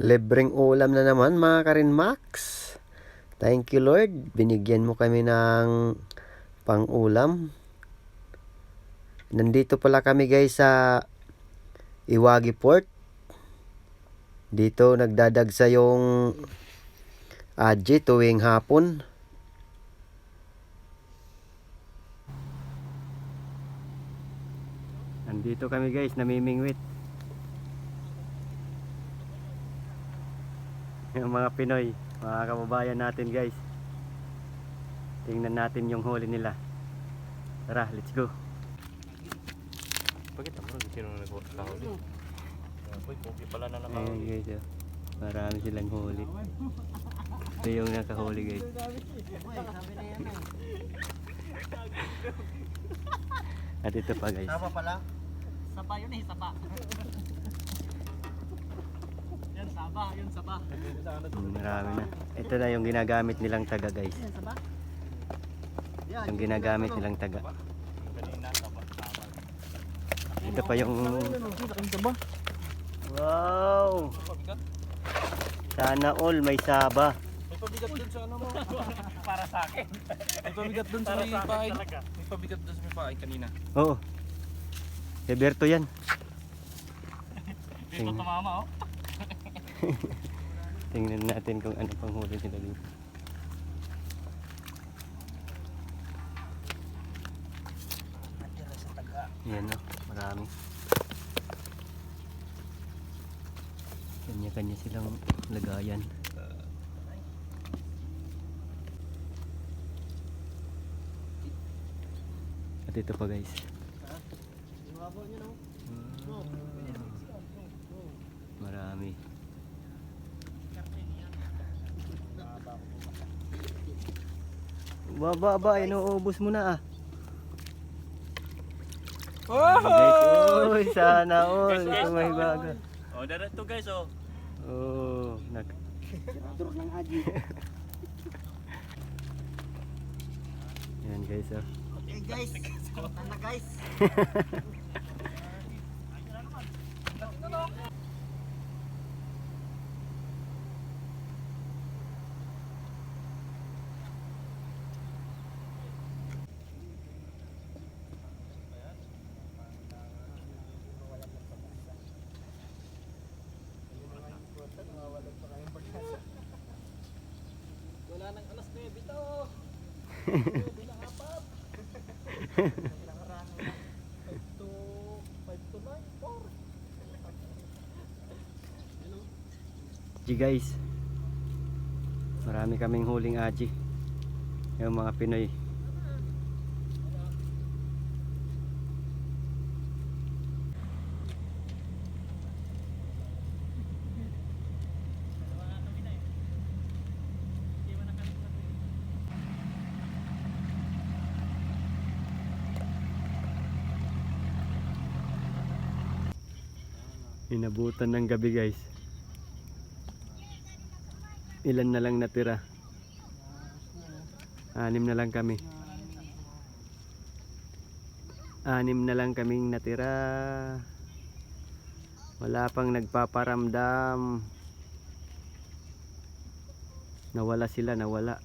Libreng ulam na naman mga Karinmax. Thank you Lord. Binigyan mo kami ng pang-ulam. Nandito pala kami guys sa Iwagi Port. Dito nagdadagsa yung Aji tuwing hapon. Nandito kami guys, namimingwit. Yung mga Pinoy, mga kababayan natin guys. Tingnan natin yung huli nila. Tara, let's go. Bakit naman sino nag-kahuli? Uy, pogi pala na Ayan nakahuli. guys, oh. Marami silang huli. Ito yung nakahuli guys. At ito pa guys. Saba pala? Saba yun eh, saba. Yan saba, yun saba. Marami na. Ito na yung ginagamit nilang taga guys. Yan saba. Yung ginagamit nilang taga. Ito pa yung... Wow! Sana all may saba. May pabigat dun sa ano mo. Para sa akin. May pabigat dun sa may pain. May pabigat dun sa may pain kanina. Oo. Si Berto yan. Dito tumama oh. Tingnan natin kung ano pang huli nila dito. Yan o, marami. Kanya-kanya silang lagayan. At ito pa guys. Marami. Ba, inuubos mo na ah. Oh! Guys, sana all. Ito may baga. Oh, diretso guys oh. Oh, Durok ng Aji. yan guys oh. Okay guys, kutan na guys. Wala nang alas 9 ito. Bilang apat. Bilang rang 5 to 9, 4. G guys. Marami kaming huling aji. Yung mga Pinoy. Inabutan ng gabi guys. Ilan na lang natira? 6 na lang kami. 6 na lang kaming natira. Wala pang nagpaparamdam. Nawala sila, nawala.